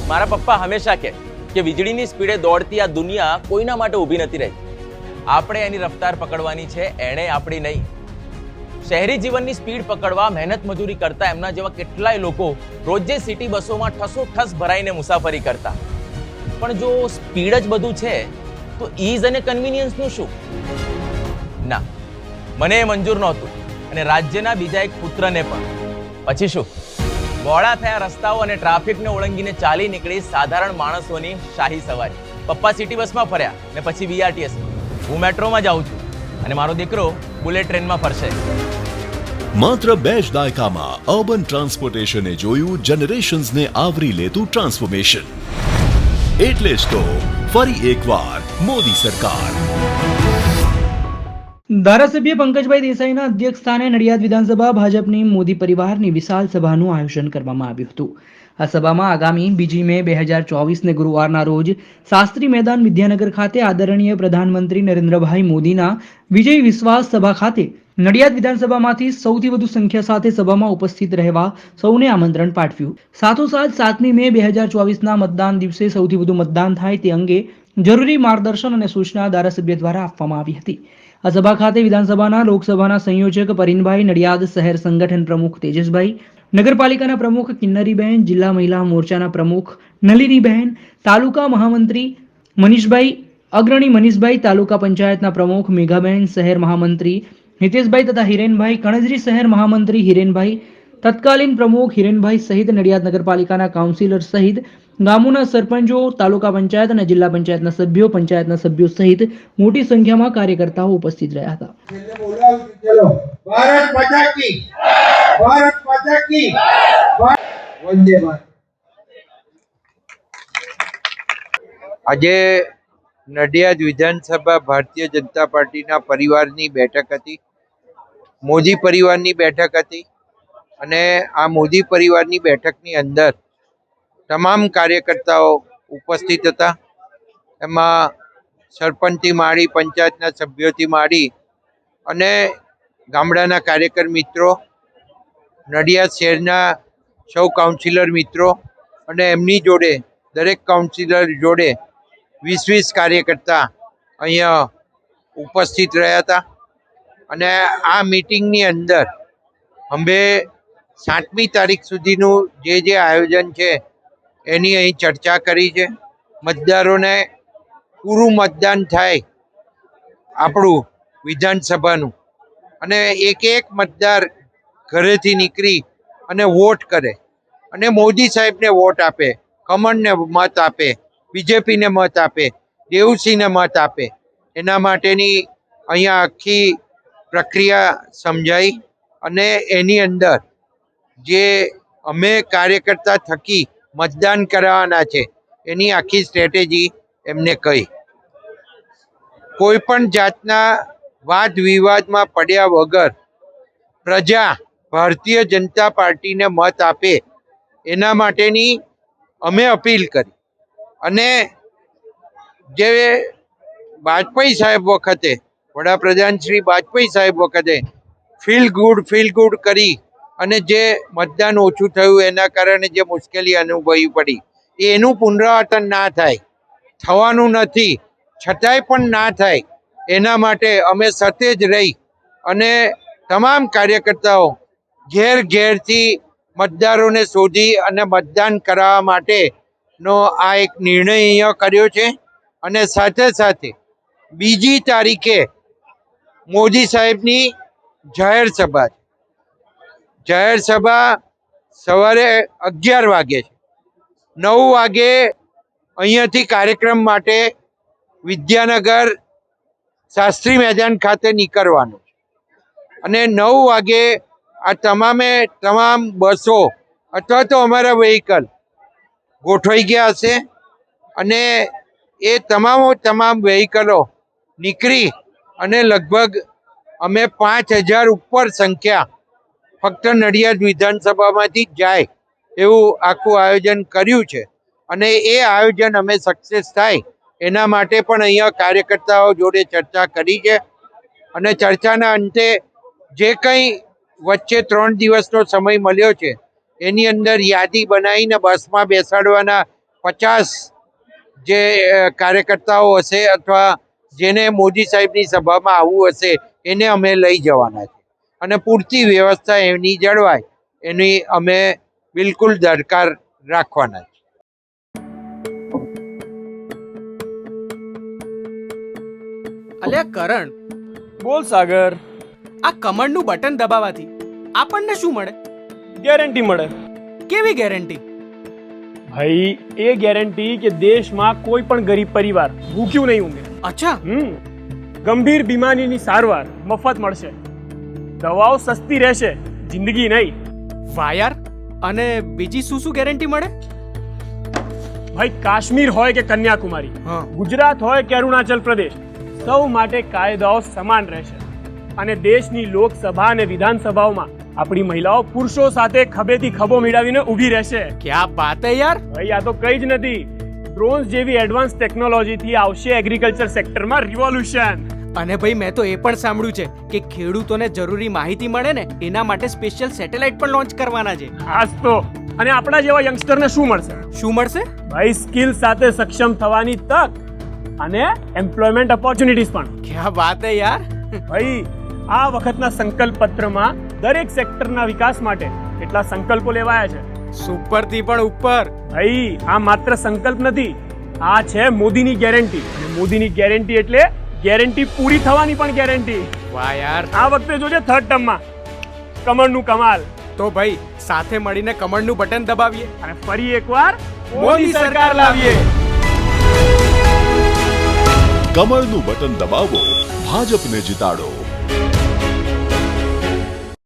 મારા પપ્પા હંમેશા કહે કે વીજળીની સ્પીડે દોડતી આ દુનિયા કોઈના માટે ઊભી નથી રહી. આપણે એની રફતાર પકડવાની છે, એણે આપણી નહીં. શહેરી જીવનની સ્પીડ પકડવા મહેનત મજૂરી કરતા એમના જેવા કેટલાય લોકો રોજે સિટી બસોમાં ઠસોઠસ ભરાઈને મુસાફરી કરતા. પણ જો સ્પીડ જ બધું છે તો ઈઝ અને કન્વીનિયન્સનું શું? ના, મને એ મંજૂર નહોતું અને રાજ્યના બીજા એક પુત્રને પણ. પછી શું? મોડા થયા રસ્તાઓ અને ટ્રાફિકને ઓળંગીને ચાલી નીકળી સાધારણ માણસોની શાહી સવારી. પપ્પા સિટી બસમાં ફર્યા ને પછી બીઆરટીએસમાં. હું મેટ્રોમાં જાઉં છું અને મારો દીકરો બુલેટ ટ્રેનમાં ફરશે. માત્ર 2 જ દાયકામાં અર્બન ટ્રાન્સપોર્ટેશને જોયું જનરેશન્સને આવરી લેતું ટ્રાન્સફોર્મેશન. એટલે જ તો ફરી એકવાર મોદી સરકાર. ધારાસભ્ય પંકજભાઈ દેસાઈના અધ્યક્ષસ્થાને નડિયાદ વિધાનસભા ભાજપની મોદી પરિવારની વિશાળ સભાનું આયોજન કરવામાં આવ્યું હતું. આ સભામાં આગામી 2 મે 2024 ગુરુવારના રોજ શાસ્ત્રી મેદાન વિદ્યાનગર ખાતે આદરણીય પ્રધાનમંત્રી નરેન્દ્રભાઈ મોદીના વિજય વિશ્વાસ સભા ખાતે નડિયાદ વિધાનસભામાંથી સૌથી વધુ સંખ્યા સાથે સભામાં ઉપસ્થિત રહેવા સૌને આમંત્રણ પાઠવ્યું. સાથોસાથ 7 મે 2024ના મતદાન દિવસે સૌથી વધુ મતદાન થાય તે અંગે જરૂરી માર્ગદર્શન અને સૂચના ધારાસભ્ય દ્વારા આપવામાં આવી હતી. આ સભા ખાતે વિધાનસભાના લોકસભાના સંયોજક પરિનભાઈ, નડિયાદ શહેર સંગઠન પ્રમુખ તેજસભાઈ, નગરપાલિકાના પ્રમુખ કિન્નરીબેન, જિલ્લા મહિલા મોરચાના પ્રમુખ નલિનીબેન, તાલુકા મહામંત્રી મનીષભાઈ, અગ્રણી મનીષભાઈ, તાલુકા પંચાયતના પ્રમુખ મેઘાબેન, શહેર મહામંત્રી હિતેશભાઈ તથા હિરેનભાઈ, કણજરી શહેર મહામંત્રી હિરેનભાઈ, તત્કાલીન પ્રમુખ હિરેનભાઈ સહિત નડિયાદ નગરપાલિકાના કાઉન્સિલર સહિત ગામોના સરપંચો, તાલુકા પંચાયત અને જિલ્લા પંચાયતના સભ્યો, પંચાયતના સભ્યો સહિત મોટી સંખ્યામાં કાર્યકર્તાઓ ઉપસ્થિત રહ્યા હતા. ભારત માતા કી ભારત માતા કી વંદે માતરમ. આજે નડિયાદ વિધાનસભા ભારતીય જનતા પાર્ટીના પરિવારની બેઠક હતી. મોદી પરિવારની બેઠક હતી અને આ મોદી પરિવારની બેઠકની અંદર તમામ કાર્યકર્તાઓ ઉપસ્થિત હતા. એમાં સરપંચથી માંડી, પંચાયતના સભ્યોથી માંડી અને ગામડાના કાર્યકર મિત્રો, નડિયાદ શહેરના સૌ કાઉન્સિલર મિત્રો અને એમની જોડે દરેક કાઉન્સિલર જોડે 20 કાર્યકર્તા અહીંયા ઉપસ્થિત રહ્યા હતા. અને આ મીટિંગની અંદર અમે 7મી તારીખ સુધીનું જે આયોજન છે એની અહીં ચર્ચા કરી છે. મતદારોને પૂરું મતદાન થાય આપણું વિધાનસભાનું, અને એક મતદાર ઘરેથી નીકળી અને વોટ કરે અને મોદી સાહેબને વોટ આપે, કમળને મત આપે, બીજેપીને મત આપે, દેવસિંહને મત આપે. એના માટેની અહીંયા આખી પ્રક્રિયા સમજાઈ અને એની અંદર જે અમે કાર્યકર્તા થકી મતદાન કરાવવાના છે એની આખી સ્ટ્રેટેજી એમને કહી. કોઈ પણ જાતના વાદ વિવાદમાં પડ્યા વગર પ્રજા ભારતીય જનતા પાર્ટીને મત આપે એના માટેની અમે અપીલ કરી. અને જે વાજપેયી સાહેબ વખતે, વડાપ્રધાન શ્રી વાજપેયી સાહેબ વખતે ફીલ ગુડ કરી અને જે મતદાન ઓછું થયું એના કારણે જે મુશ્કેલી અનુભવવી પડી એનું પુનરાવર્તન ના થાય, થવાનું નથી, છતાંય પણ ના થાય એના માટે અમે સતેજ રહી અને તમામ કાર્યકર્તાઓ ઘેરથી મતદારોને શોધી અને મતદાન કરાવવા માટેનો આ એક નિર્ણય અહીંયા કર્યો છે. અને સાથે 2 તારીખે મોદી સાહેબની જાહેર સભા છે. જાહેર સભા સવારે 11 વાગે છે. 9 વાગે અહીંયાથી કાર્યક્રમ માટે વિદ્યાનગર શાસ્ત્રી મેદાન ખાતે નીકળવાનું છે અને 9 વાગે આ તમામ બસો અથવા તો અમારા વ્હીકલ ગોઠવાઈ ગયા હશે અને એ તમામ વ્હીકલો નીકળી અને લગભગ અમે 5000 ઉપર સંખ્યા ફક્ત નડિયાદ વિધાનસભામાંથી જાય એવું આખું આયોજન કર્યું છે. અને એ આયોજન અમે સક્સેસ થાય એના માટે પણ અહીંયા કાર્યકર્તાઓ જોડે ચર્ચા કરી છે. અને ચર્ચાના અંતે જે કંઈ વચ્ચે 3 દિવસનો સમય મળ્યો છે એની અંદર યાદી બનાવીને બસમાં બેસાડવાના 50 જે કાર્યકર્તાઓ હશે અથવા જેને મોદી સાહેબની સભામાં આવવું હશે એને અમે લઈ જવાના છે અને પૂરતી વ્યવસ્થા એની જળવાય એની અમે બિલકુલ દરકાર રાખવાના છે. અલ્યા કરણ, બોલ સાગર. આ કમળનું બટન દબાવવાથી આપણને શું મળે? ગેરંટી મળે કેવી ગેરંટી? ભાઈ, એ ગેરંટી કે દેશમાં કોઈ પણ ગરીબ પરિવાર ભૂખ્યું નહીં ઊંઘે. અચ્છા, ગંભીર બીમારીની સારવાર મફત મળશે, દવાઓ સસ્તી રહેશે, જિંદગી નહીં. વાહ યાર. અને બીજી શું શું ગેરંટી મળે? ભાઈ, કાશ્મીર હોય કે કન્યાકુમારી, હા. ગુજરાત હોય કે અરુણાચલ પ્રદેશ, સૌ માટે કાયદાઓ સમાન રહેશે અને દેશની લોકસભા અને વિધાનસભાઓમાં આપણી મહિલાઓ પુરુષો સાથે ખભેથી ખભો મિલાવીને ઊભી રહેશે. ક્યા બાત હે યાર. ભાઈ, આ તો કઈ જ નથી. ડ્રોન્સ જેવી એડવાન્સ ટેકનોલોજીથી આવશે એગ્રીકલ્ચર સેક્ટરમાં રિવોલ્યુશન. અને ભાઈ, મેં તો એ પણ સાંભળ્યું છે કે ખેડૂતોને જરૂરી માહિતી મળે ને એના માટે સ્પેશિયલ સેટેલાઇટ પણ લોન્ચ કરવાના છે. ખાસ તો અને આપણા જેવા યંગસ્ટરને શું મળશે? શું મળશે? ભાઈ, સ્કિલ સાથે સક્ષમ થવાની તક અને એમ્પ્લોયમેન્ટ ઓપોર્ચ્યુનિટીઝ પણ. ક્યા બાત હે યાર. ભાઈ, આ વખતના સંકલ્પ પત્રમાં દરેક સેક્ટરના વિકાસ માટે કેટલા સંકલ્પો લેવાયા છે. સુપર થી પણ ઉપર. ભાઈ, આ માત્ર સંકલ્પ નથી, આ છે મોદીની ગેરંટી. અને મોદીની ગેરંટી એટલે ગેરંટી પૂરી થવાની પણ ગેરંટી. વાહ યાર. આ વખતે જોજે થર્ડ ટર્મમાં કમળનું કમાલ. તો ભાઈ, સાથે મળીને કમળનું બટન દબાવીએ અને ફરી એકવાર મોદી સરકાર લાવીએ. કમળનું બટન દબાવો, ભાજપને જીતાડો.